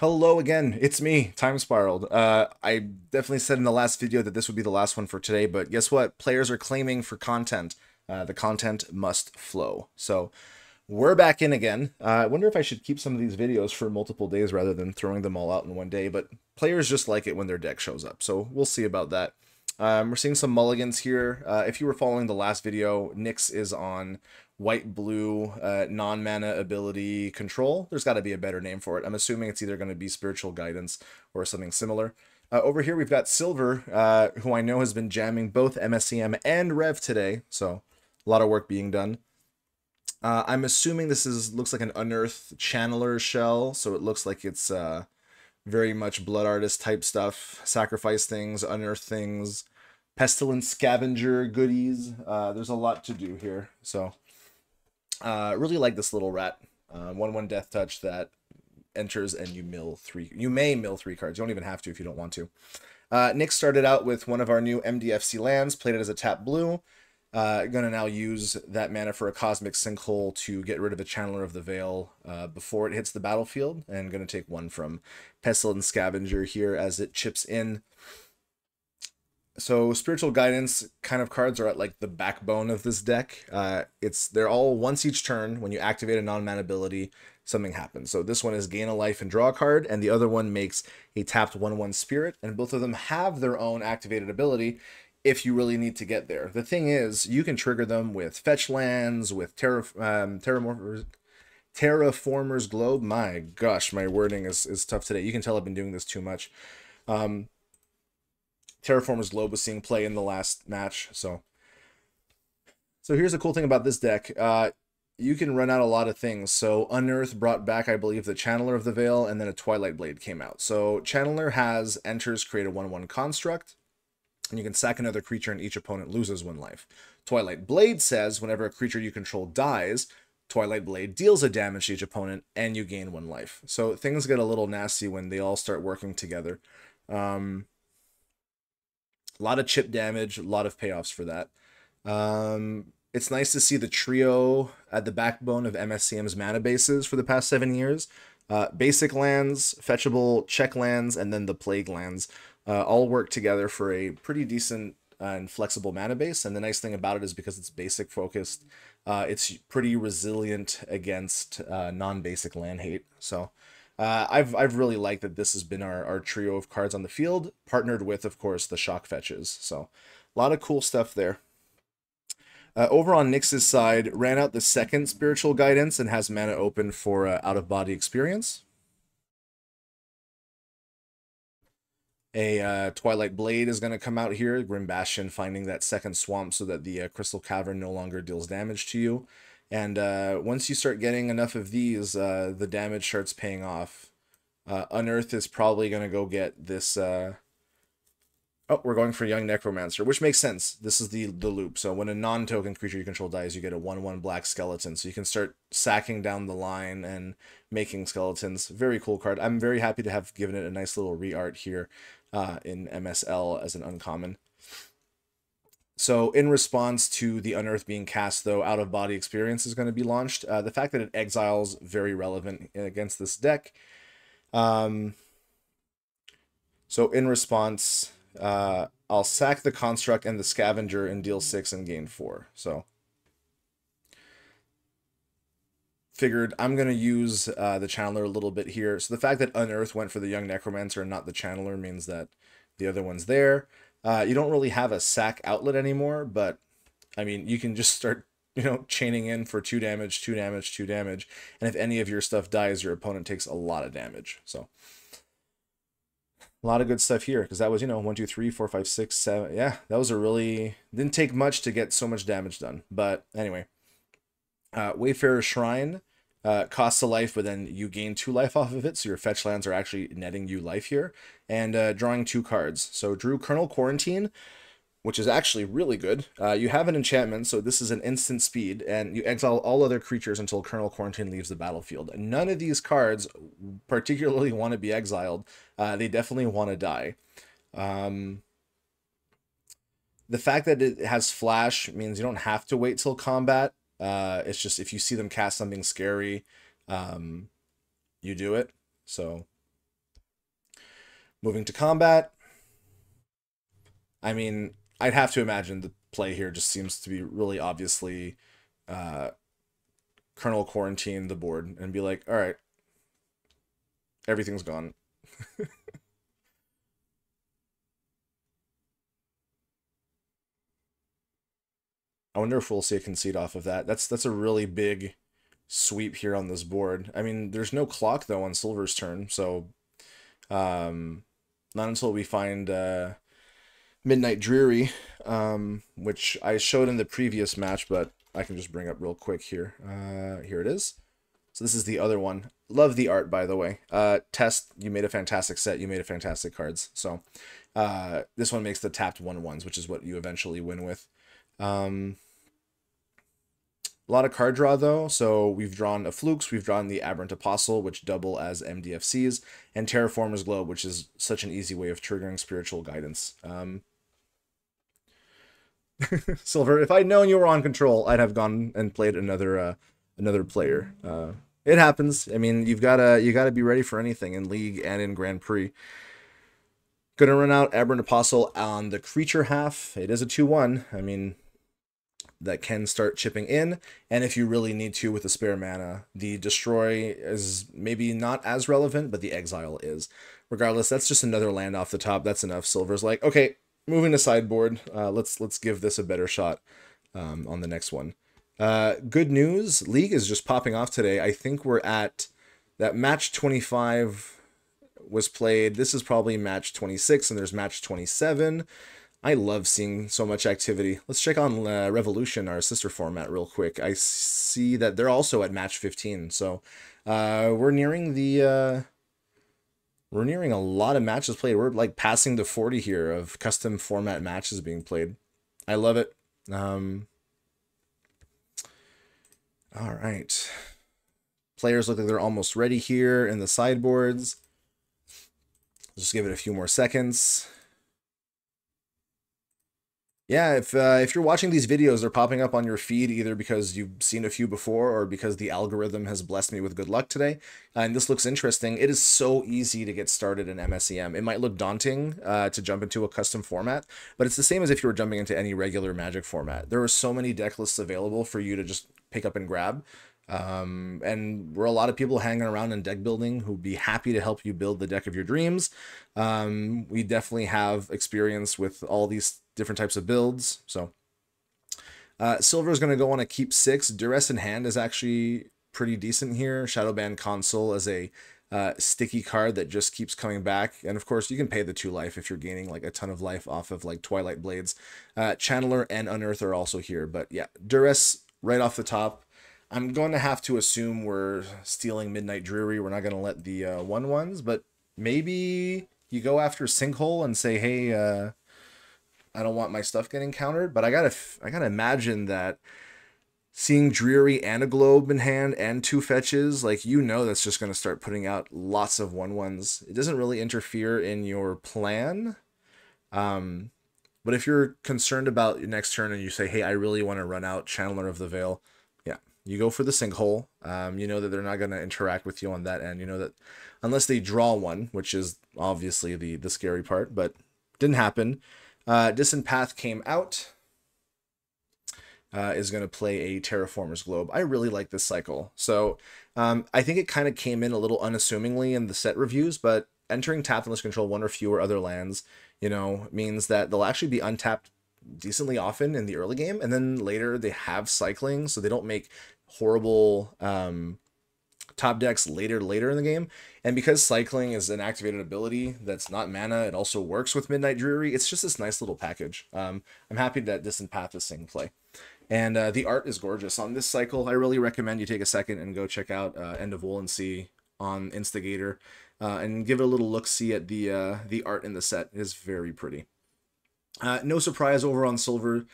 Hello again, it's me, Time Spiraled. I definitely said in the last video that this would be the last one for today, but guess what? Players are claiming for content. The content must flow. So we're back in again. I wonder if I should keep some of these videos for multiple days rather than throwing them all out in one day, but players just like it when their deck shows up, so we'll see about that. We're seeing some mulligans here. If you were following the last video, Nyx is on white-blue non-mana ability control. There's got to be a better name for it. I'm assuming it's either going to be spiritual guidance or something similar. Over here, we've got Silver, who I know has been jamming both MSEM and Rev today, so a lot of work being done. I'm assuming this looks like an Unearthed Channeler shell, so it looks like it's very much Blood Artist type stuff. Sacrifice things, unearth things, Pestilence Scavenger goodies. There's a lot to do here, so really like this little rat. 1/1 Death Touch that enters and you mill 3. You may mill 3 cards. You don't even have to if you don't want to. Nick started out with one of our new MDFC lands, played it as a tap blue. Gonna now use that mana for a Cosmic Sinkhole to get rid of a Channeler of the Veil before it hits the battlefield, and gonna take one from Pestilence Scavenger here as it chips in. So Spiritual Guidance kind of cards are at like the backbone of this deck. They're all once each turn. When you activate a non-mana ability, something happens. So this one is gain a life and draw a card, and the other one makes a tapped 1/1 spirit, and both of them have their own activated ability if you really need to get there. The thing is, you can trigger them with fetch lands, with Terraformer's Globe. My gosh, my wording is tough today. You can tell I've been doing this too much. Terraformer's Globe was seeing play in the last match, so here's the cool thing about this deck. You can run out a lot of things. So Unearth brought back, I believe, the Channeler of the Veil, and then a Twilight Blade came out. So Channeler has enters, create a 1/1 construct, and you can sack another creature and each opponent loses 1 life. Twilight Blade says whenever a creature you control dies, Twilight Blade deals a damage to each opponent and you gain 1 life. So things get a little nasty when they all start working together. A lot of chip damage, a lot of payoffs for that. It's nice to see the trio at the backbone of MSCM's mana bases for the past 7 years. Basic lands, fetchable check lands, and then the plague lands all work together for a pretty decent and flexible mana base. And the nice thing about it is because it's basic focused, it's pretty resilient against non-basic land hate. So I've really liked that this has been our trio of cards on the field, partnered with, of course, the shock fetches. So a lot of cool stuff there. Over on Nyx's side, ran out the second Spiritual Guidance and has mana open for out-of-body experience. A Twilight Blade is going to come out here. Grim Bastion finding that second swamp so that the Crystal Cavern no longer deals damage to you. And once you start getting enough of these, the damage starts paying off. Unearth is probably going to go get this... Oh, we're going for Young Necromancer, which makes sense. This is the loop. So when a non-token creature you control dies, you get a 1/1 black skeleton. So you can start sacking down the line and making skeletons. Very cool card. I'm very happy to have given it a nice little re-art here in MSL as an uncommon. So in response to the Unearth being cast, though, Out-of-Body Experience is going to be launched. The fact that it exiles, very relevant against this deck. So in response... I'll sack the Construct and the Scavenger and deal 6 and gain 4. So figured I'm going to use the Channeler a little bit here. So the fact that Unearth went for the Young Necromancer and not the Channeler means that the other one's there. You don't really have a sack outlet anymore, but I mean, you can just start, chaining in for 2 damage, 2 damage, 2 damage. And if any of your stuff dies, your opponent takes a lot of damage. So a lot of good stuff here, because that was, 1, 2, 3, 4, 5, 6, 7. Yeah, that was didn't take much to get so much damage done. But anyway, Wayfarer's Shrine costs a life, but then you gain 2 life off of it. So your fetch lands are actually netting you life here. And drawing 2 cards. So drew Colonel Quarantine, which is actually really good. You have an enchantment, so this is an instant speed, and you exile all other creatures until Colonel Quarantine leaves the battlefield. None of these cards particularly want to be exiled. They definitely want to die. The fact that it has flash means you don't have to wait till combat. It's just if you see them cast something scary, you do it. So Moving to combat. I mean, I'd have to imagine the play here just seems to be really obviously uh, kernel quarantine the board and be like, all right, everything's gone. I wonder if we'll see a concede off of that. That's a really big sweep here on this board. I mean, there's no clock though on Silver's turn, so not until we find Midnight Dreary, which I showed in the previous match, but I can just bring up real quick here. Here it is. So this is the other one. Love the art, by the way. Test, you made a fantastic set. You made a fantastic cards. So this one makes the tapped 1/1s, which is what you eventually win with. A lot of card draw, though. So we've drawn a Flukes, we've drawn the Aberrant Apostle, which double as MDFCs, and Terraformer's Globe, which is such an easy way of triggering spiritual guidance. Silver, if I'd known you were on control, I'd have gone and played another player. It happens. I mean, you gotta be ready for anything in League and in Grand Prix. Gonna run out Aberrant Apostle on the creature half. It is a 2/1. I mean, that can start chipping in, and if you really need to with the spare mana, the Destroy is maybe not as relevant, but the Exile is. Regardless, that's just another land off the top. That's enough. Silver's like, okay, moving to sideboard. Let's give this a better shot on the next one. Good news, League is just popping off today. I think we're at that match 25 was played. This is probably match 26, and there's match 27. I love seeing so much activity. Let's check on Revolution, our sister format, real quick. I see that they're also at match 15, so we're nearing the we're nearing a lot of matches played. We're like passing the 40 here of custom format matches being played. I love it. All right. Players look like they're almost ready here in the sideboards. Just give it a few more seconds. Yeah, if you're watching these videos, they're popping up on your feed either because you've seen a few before or because the algorithm has blessed me with good luck today. And this looks interesting. It is so easy to get started in MSEM. It might look daunting to jump into a custom format, but it's the same as if you were jumping into any regular Magic format. There are so many deck lists available for you to just pick up and grab. And we're a lot of people hanging around in deck building who'd be happy to help you build the deck of your dreams. We definitely have experience with all these different types of builds. So Silver is going to go on a keep 6. Duress in hand is actually pretty decent here. Shadowban Console as a sticky card that just keeps coming back. And of course, you can pay the 2 life if you're gaining like a ton of life off of like Twilight Blades. Channeler and Unearth are also here. But yeah, Duress right off the top. I'm going to have to assume we're stealing Midnight Dreary. We're not going to let the 1/1s, but maybe you go after Sinkhole and say, hey, I don't want my stuff getting countered. But I gotta imagine that seeing Dreary and a Globe in hand and 2 fetches, like, you know, that's just going to start putting out lots of 1/1s. It doesn't really interfere in your plan. But if you're concerned about your next turn and you say, hey, I really want to run out Channeler of the Veil, you go for the Sinkhole. You know that they're not going to interact with you on that end. You know that unless they draw one, which is obviously the scary part, but didn't happen. Distant Path came out. Is going to play a Terraformer's Globe. I really like this cycle. So I think it kind of came in a little unassumingly in the set reviews, but entering tapped unless control 1 or fewer other lands, you know, means that they'll actually be untapped decently often in the early game, and then later they have cycling, so they don't make horrible top decks later in the game. And because cycling is an activated ability that's not mana, it also works with Midnight Dreary. It's just this nice little package. I'm happy that Distant Path is seeing play. And the art is gorgeous on this cycle. I really recommend you take a second and go check out End of Wool and Sea on Instigator and give it a little look-see at the art in the set. It is very pretty. No surprise over on Silver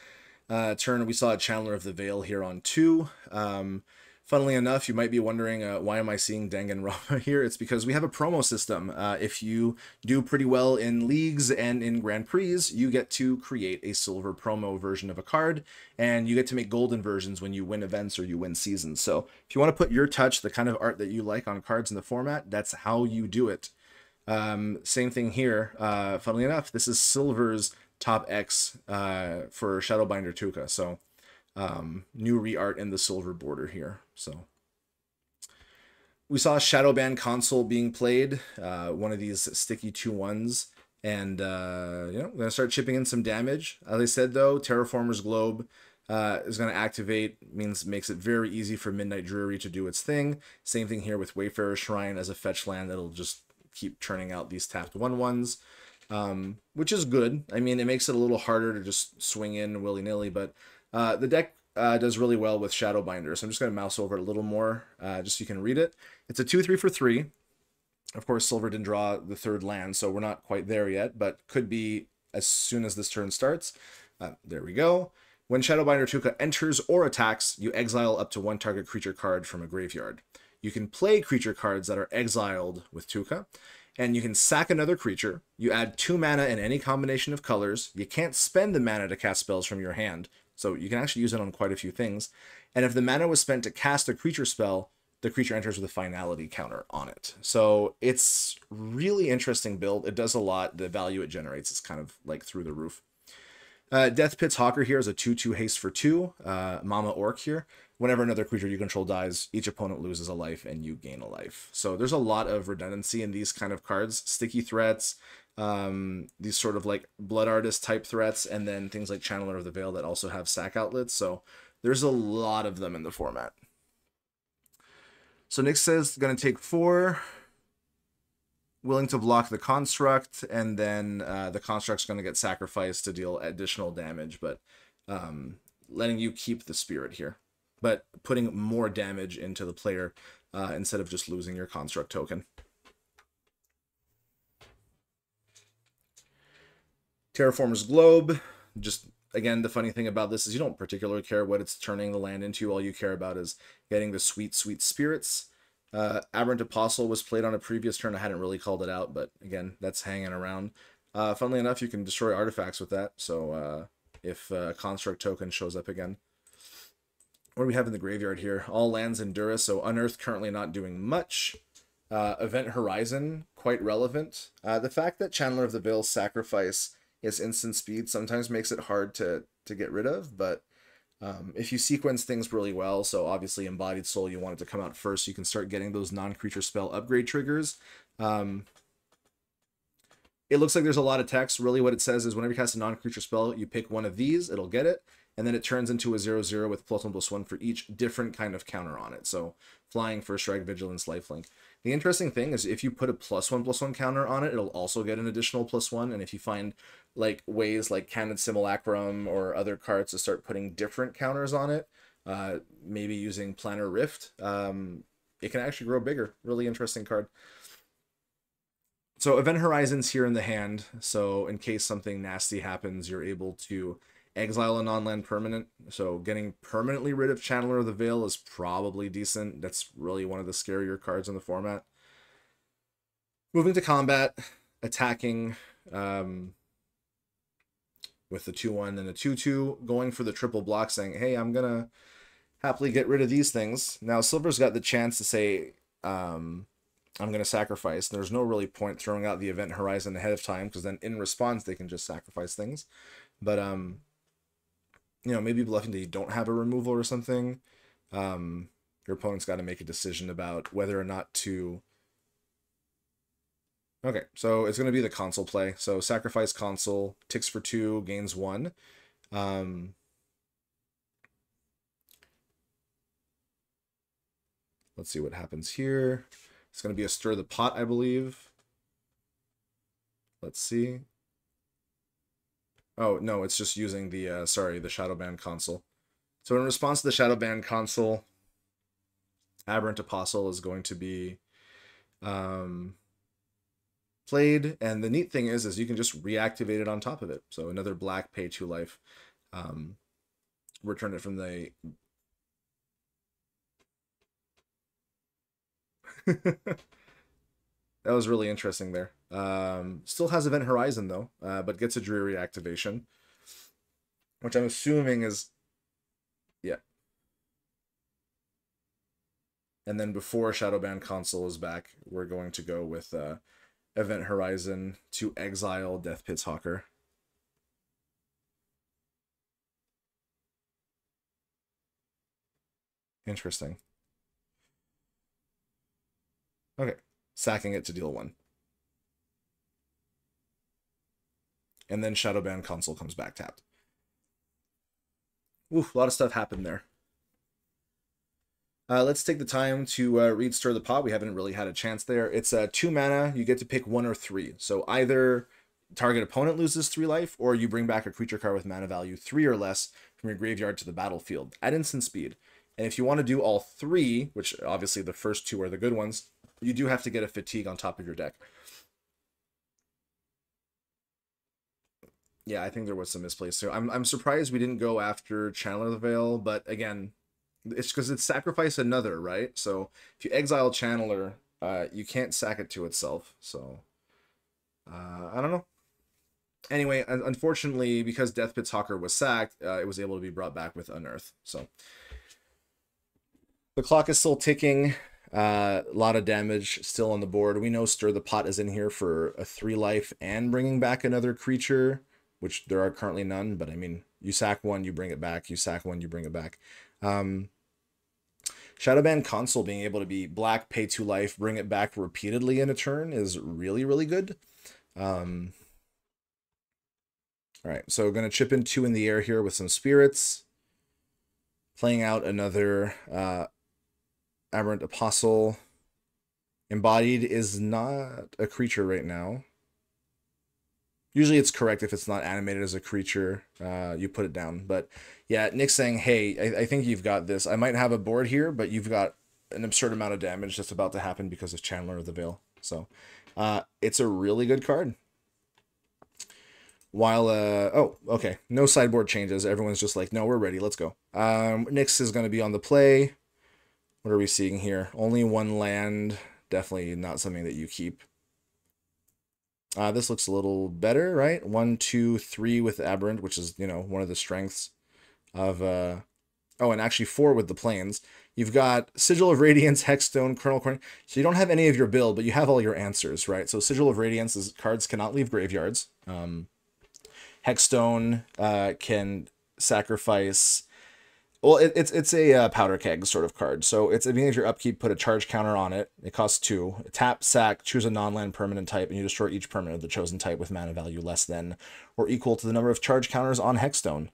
turn, we saw a Channeler of the Veil here on 2. Funnily enough, you might be wondering, why am I seeing Danganronpa here? It's because we have a promo system. If you do pretty well in leagues and in Grand Prix, you get to create a silver promo version of a card, and you get to make golden versions when you win events or you win seasons. So if you want to put your touch, the kind of art that you like on cards in the format, that's how you do it. Same thing here. Funnily enough, this is Silver's top X for Shadowbinder Touka. So new re-art in the silver border here. So we saw Shadowban console being played, one of these sticky 2/1s, and you know, gonna start chipping in some damage. As I said though, Terraformer's Globe is going to activate, makes it very easy for Midnight Drury to do its thing. Same thing here with Wayfarer's Shrine as a fetch land that'll just keep churning out these tapped 1/1s, which is good. I mean, it makes it a little harder to just swing in willy-nilly, but the deck does really well with Shadowbinder, so I'm just going to mouse over it a little more just so you can read it. It's a 2/3 for 3. Of course, Silver didn't draw the third land, so we're not quite there yet, but could be as soon as this turn starts. There we go. When Shadowbinder Touka enters or attacks, you exile up to one target creature card from a graveyard. You can play creature cards that are exiled with Touka, and you can sack another creature. You add 2 mana in any combination of colors. You can't spend the mana to cast spells from your hand, so you can actually use it on quite a few things. And if the mana was spent to cast a creature spell, the creature enters with a finality counter on it. So it's really interesting build. It does a lot. The value it generates is kind of like through the roof. Death Pit's Hawker here is a 2/2 haste for 2. Mama Orc here. Whenever another creature you control dies, each opponent loses a life and you gain a life. So there's a lot of redundancy in these kind of cards. Sticky threats, these sort of like Blood Artist type threats, and then things like Channeler of the Veil that also have sack outlets. So there's a lot of them in the format. So Nick says going to take 4. Willing to block the construct, and then the construct's going to get sacrificed to deal additional damage, but letting you keep the spirit here, but putting more damage into the player instead of just losing your construct token. Terraformer's Globe. Just, again, the funny thing about this is you don't particularly care what it's turning the land into. All you care about is getting the sweet, sweet spirits. Aberrant Apostle was played on a previous turn. I hadn't really called it out, but again, that's hanging around. Funnily enough, you can destroy artifacts with that, so if a construct token shows up again. What do we have in the graveyard here? All lands in Dura, so Unearth currently not doing much. Event Horizon, quite relevant. The fact that Channeler of the Veil sacrifice is instant speed sometimes makes it hard to get rid of, but if you sequence things really well, so obviously Embodied Soul, you want it to come out first, so you can start getting those non-creature spell upgrade triggers. It looks like there's a lot of text. Really what it says is whenever you cast a non-creature spell, you pick one of these, it'll get it, and then it turns into a 0/0 with +1/+1 for each different kind of counter on it. So Flying, First Strike, Vigilance, Lifelink. The interesting thing is if you put a +1/+1 counter on it, it'll also get an additional +1, and if you find like ways like Candid Simulacrum or other cards to start putting different counters on it, maybe using Planar Rift, it can actually grow bigger. Really interesting card. So Event Horizon's here in the hand, so in case something nasty happens, you're able to exile a non-land permanent. So getting permanently rid of Channeler of the Veil is probably decent. That's really one of the scarier cards in the format. Moving to combat, attacking with the 2/1 and the 2/2, going for the triple block, saying, hey, I'm going to happily get rid of these things. Now, Silver's got the chance to say, I'm going to sacrifice. There's no really point throwing out the Event Horizon ahead of time, because then in response, they can just sacrifice things. But, you know, maybe bluffing that you don't have a removal or something. Your opponent's got to make a decision about whether or not to... Okay, so it's going to be the console play. So sacrifice console, ticks for 2, gains 1. Let's see what happens here. It's going to be a Stir the Pot, I believe. Let's see. Oh, no, it's just using the, sorry, the Shadowban console. So in response to the Shadowban console, Aberrant Apostle is going to be played, and the neat thing is you can just reactivate it on top of it. So another black, pay 2 life. Return it from the... That was really interesting there. Still has Event Horizon, though, but gets a Dreary activation, which I'm assuming is... Yeah. And then before Shadowban console is back, we're going to go with Event Horizon to exile Death Pit's Hawker. Interesting. Okay. Sacking it to deal 1. And then Shadowban Console comes back tapped. Oof, a lot of stuff happened there. Let's take the time to read Stir the Pot. We haven't really had a chance there. It's 2 mana. You get to pick 1 or 3. So either target opponent loses 3 life, or you bring back a creature card with mana value 3 or less from your graveyard to the battlefield at instant speed. And if you want to do all 3, which obviously the first 2 are the good ones, you do have to get a Fatigue on top of your deck. Yeah, I think there was some misplace here. I'm surprised we didn't go after Channeler of the Veil, but again, it's because it's sacrifice another, right? So if you exile Channeler, you can't sack it to itself. So I don't know. Anyway, unfortunately, because Death Pit's Hawker was sacked, it was able to be brought back with Unearth. So the clock is still ticking. A lot of damage still on the board. We know Stir the Pot is in here for a 3 life and bringing back another creature, which there are currently none. But I mean, you sack 1, you bring it back. You sack 1, you bring it back. Shadowban Console being able to be black, pay 2 life, bring it back repeatedly in a turn is really, really good. All right, so going to chip in 2 in the air here with some spirits. Playing out another Aberrant Apostle. Embodied is not a creature right now. Usually it's correct if it's not animated as a creature, you put it down. But yeah, Nick's saying, hey, I think you've got this. I might have a board here, but you've got an absurd amount of damage that's about to happen because of Channeler of the Veil. So it's a really good card. While, oh, okay, no sideboard changes. Everyone's just like, no, we're ready, let's go. Nyx is going to be on the play. What are we seeing here? Only 1 land. Definitely not something that you keep. This looks a little better, right? 1, 2, 3 with Aberrant, which is, you know, one of the strengths of, oh, and actually 4 with the planes. You've got Sigil of Radiance, Hexstone, Kernel Corn. So you don't have any of your build, but you have all your answers, right? So Sigil of Radiance is cards cannot leave graveyards. Hexstone can sacrifice. Well, it's a powder keg sort of card. So it's at the beginning of your upkeep, put a charge counter on it. It costs 2. Tap, sack, choose a non-land permanent type, and you destroy each permanent of the chosen type with mana value less than or equal to the number of charge counters on Hexstone.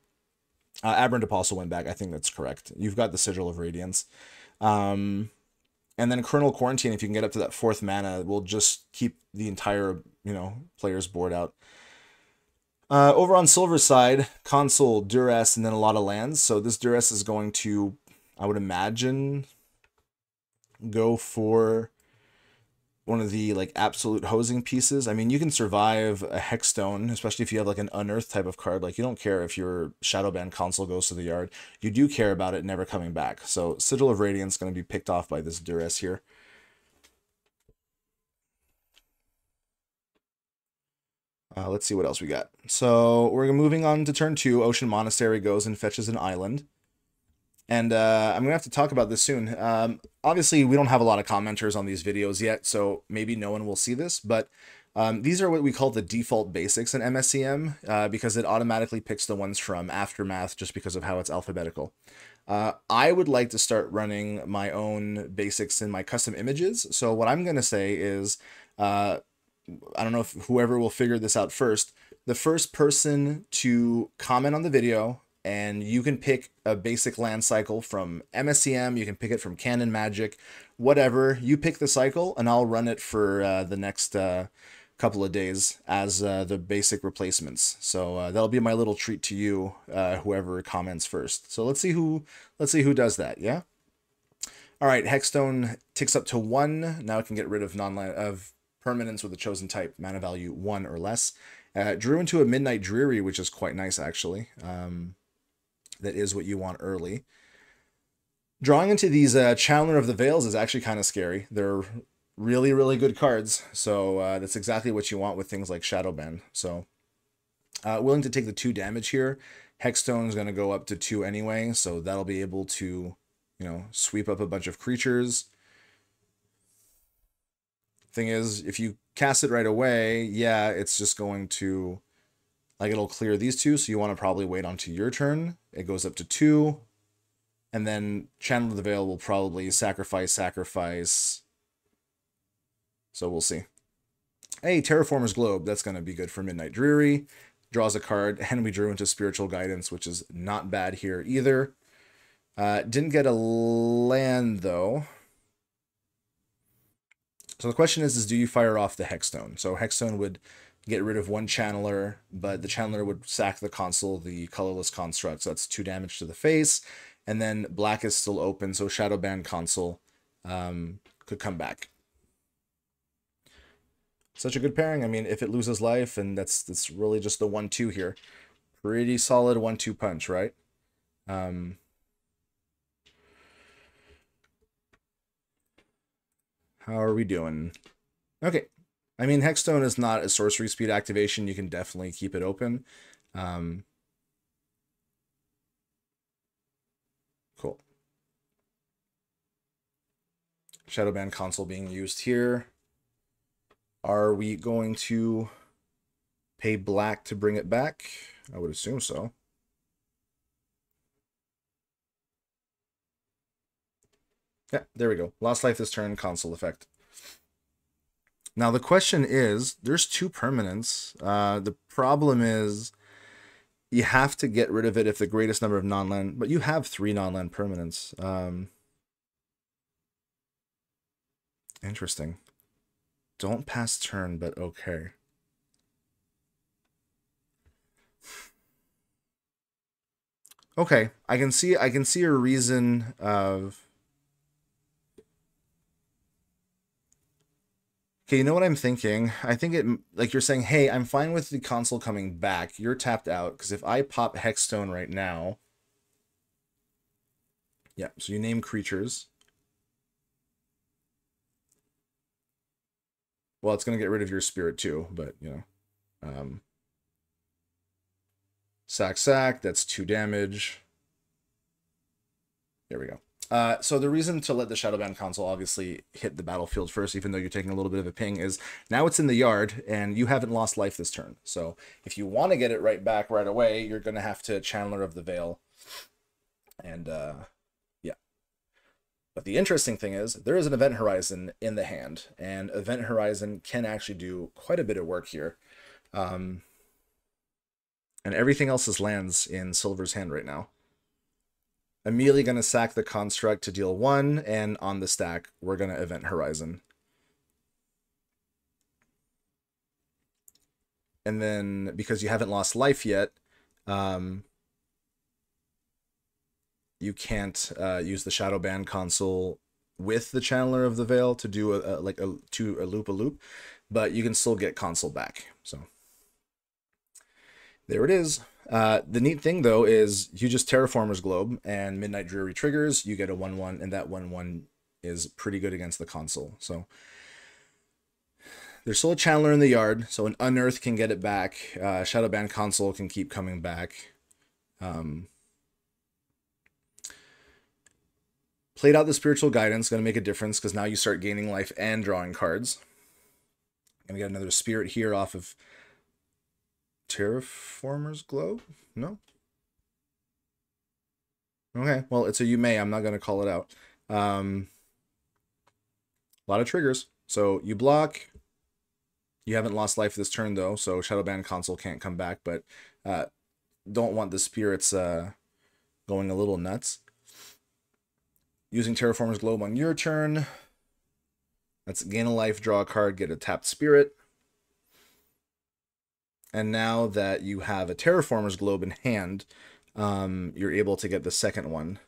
Aberrant Apostle went back. I think that's correct. You've got the Sigil of Radiance. And then Kernel Quarantine, if you can get up to that 4th mana, will just keep the entire, you know, player's board out. Over on Silver's side, Console, Duress, and then a lot of lands. So this Duress is going to, I would imagine, go for one of the like absolute hosing pieces. I mean, you can survive a Hexstone, especially if you have like an Unearth type of card. Like you don't care if your Shadowban Console goes to the yard. You do care about it never coming back. So Sigil of Radiance is going to be picked off by this Duress here. Let's see what else we got. So we're moving on to turn 2. Ocean Monastery goes and fetches an island. And I'm going to have to talk about this soon. Obviously, we don't have a lot of commenters on these videos yet, so maybe no one will see this. But these are what we call the default basics in MSEM because it automatically picks the ones from Aftermath just because of how it's alphabetical. I would like to start running my own basics in my custom images. So what I'm going to say is... I don't know if whoever will figure this out first. The first person to comment on the video, and you can pick a basic land cycle from MSEM, you can pick it from Canon Magic, whatever. You pick the cycle, and I'll run it for the next couple of days as the basic replacements. So that'll be my little treat to you, whoever comments first. So let's see who does that. Yeah. All right. Hexstone ticks up to 1. Now it can get rid of permanents with a chosen type, mana value 1 or less. Drew into a Midnight Dreary, which is quite nice, actually. That is what you want early. Drawing into these Channeler of the Veils is actually kind of scary. They're really, really good cards, so that's exactly what you want with things like Shadowban. So, willing to take the 2 damage here. Hexstone is going to go up to 2 anyway, so that'll be able to, you know, sweep up a bunch of creatures. Thing is, if you cast it right away, yeah, it's just going to, like, it'll clear these two, so you want to probably wait onto your turn. It goes up to 2, and then Channel of the Veil will probably sacrifice. So we'll see. Hey, Terraformer's Globe, that's going to be good for Midnight Dreary. Draws a card, and we drew into Spiritual Guidance, which is not bad here either. Didn't get a land, though. So the question is do you fire off the Hexstone? So Hexstone would get rid of one Channeler, but the Channeler would sack the console, the colorless construct, so that's 2 damage to the face. And then black is still open, so Shadowband console could come back. Such a good pairing. I mean, if it loses life, and that's really just the 1-2 here. Pretty solid 1-2 punch, right? How are we doing? Okay. I mean, Hexstone is not a sorcery speed activation. You can definitely keep it open. Cool. Shadowband console being used here. Are we going to pay black to bring it back? I would assume so. Yeah, there we go. Lost life this turn, console effect. Now the question is, there's 2 permanents. The problem is you have to get rid of it if the greatest number of non-land, but you have 3 non-land permanents. Interesting. Don't pass turn, but okay. Okay, I can see a reason of. Okay, you know what I'm thinking? I think it, like you're saying, hey, I'm fine with the console coming back. You're tapped out, because if I pop Hexstone right now, yeah, so you name creatures. Well, it's going to get rid of your spirit too, but, you know. Sack, that's 2 damage. There we go. So the reason to let the Shadowband console obviously hit the battlefield first, even though you're taking a little bit of a ping, is now it's in the yard, and you haven't lost life this turn. So if you want to get it right back right away, you're going to have to Channeler of the Veil. And, yeah. But the interesting thing is, there is an Event Horizon in the hand, and Event Horizon can actually do quite a bit of work here. And everything else is lands in Silver's hand right now. Immediately going to sack the construct to deal 1, and on the stack, we're going to Event Horizon. And then, because you haven't lost life yet, you can't use the Shadowband console with the Channeler of the Veil to do a loop, but you can still get console back. So there it is. The neat thing, though, is you just Terraformer's Globe, and Midnight Dreary triggers, you get a 1-1, and that 1-1 is pretty good against the console. So there's still a Channeler in the yard, so an Unearth can get it back. Shadowband console can keep coming back. Played out the Spiritual Guidance, going to make a difference, because now you start gaining life and drawing cards. Gonna get another Spirit here off of Terraformer's Globe? No? Okay, well, it's a you may. I'm not going to call it out. A lot of triggers. So you block. You haven't lost life this turn, though, so Shadowband console can't come back, but don't want the spirits going a little nuts. Using Terraformer's Globe on your turn. That's gain a life, draw a card, get a tapped spirit. And now that you have a Terraformer's Globe in hand, you're able to get the second one.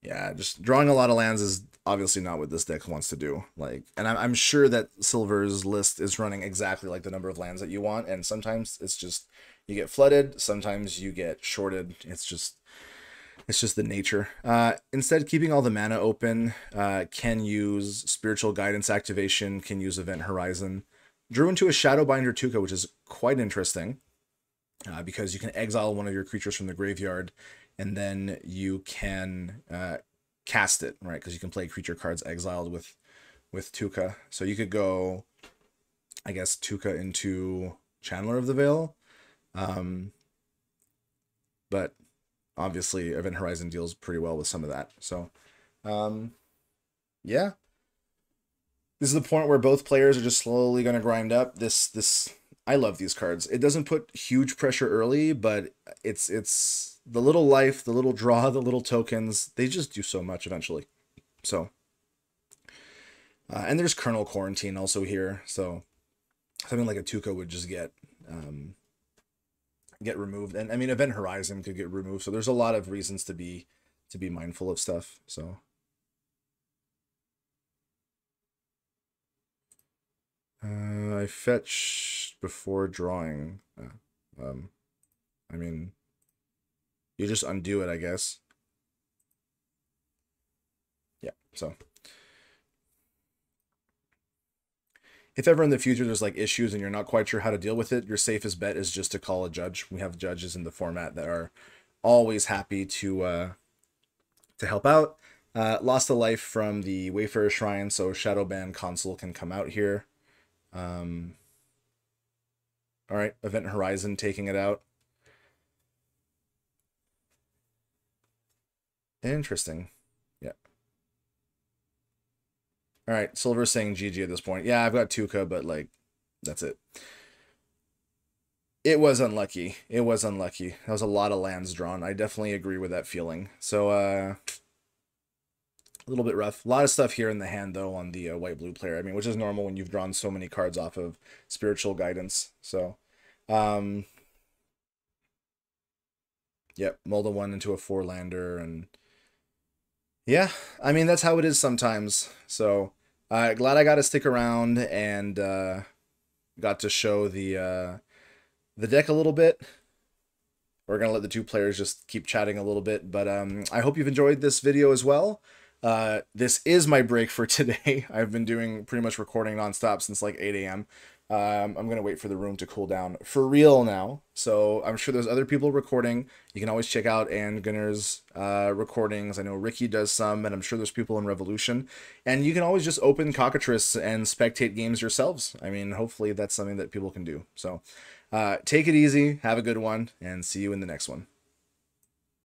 Yeah, just drawing a lot of lands is obviously not what this deck wants to do. Like, and I'm sure that Silver's list is running exactly like the number of lands that you want, and sometimes it's just you get flooded, sometimes you get shorted. It's just the nature. Instead, keeping all the mana open, can use Spiritual Guidance activation, can use Event Horizon. Drew into a Shadowbinder Touka, which is quite interesting, because you can exile one of your creatures from the graveyard, and then you can cast it, right? Because you can play creature cards exiled with with Touka. So you could go, I guess, Touka into Chandler of the Veil. But obviously Event Horizon deals pretty well with some of that. So, yeah. This is the point where both players are just slowly going to grind up. I love these cards. It doesn't put huge pressure early, but it's the little life, the little draw, the little tokens. They just do so much eventually. So, and there's Kernel Quarantine also here. So something like a Touka would just get removed, and I mean Event Horizon could get removed. So there's a lot of reasons to be mindful of stuff. So. I fetch before drawing. I mean, you just undo it, I guess. Yeah, so. If ever in the future there's like issues and you're not quite sure how to deal with it, your safest bet is just to call a judge. We have judges in the format that are always happy to help out. Lost a life from the Wayfarer Shrine, so Shadowban Consul can come out here. All right, Event Horizon taking it out. Interesting. Yeah. All right, Silver saying GG at this point. Yeah, I've got Touka, but like, that's it. It was unlucky. It was unlucky. That was a lot of lands drawn. I definitely agree with that feeling. So, a little bit rough. A lot of stuff here in the hand, though, on the white-blue player. I mean, which is normal when you've drawn so many cards off of Spiritual Guidance. So, yep, mold a 1 into a 4-lander, and yeah, I mean, that's how it is sometimes. So, glad I got to stick around and got to show the deck a little bit. We're going to let the two players just keep chatting a little bit, but I hope you've enjoyed this video as well. This is my break for today. I've been doing pretty much recording nonstop since like 8 a.m. I'm going to wait for the room to cool down for real now. So I'm sure there's other people recording. You can always check out Ann Gunner's recordings. I know Ricky does some, and I'm sure there's people in Revolution. And you can always just open Cockatrice and spectate games yourselves. I mean, hopefully that's something that people can do. So take it easy, have a good one, and see you in the next one.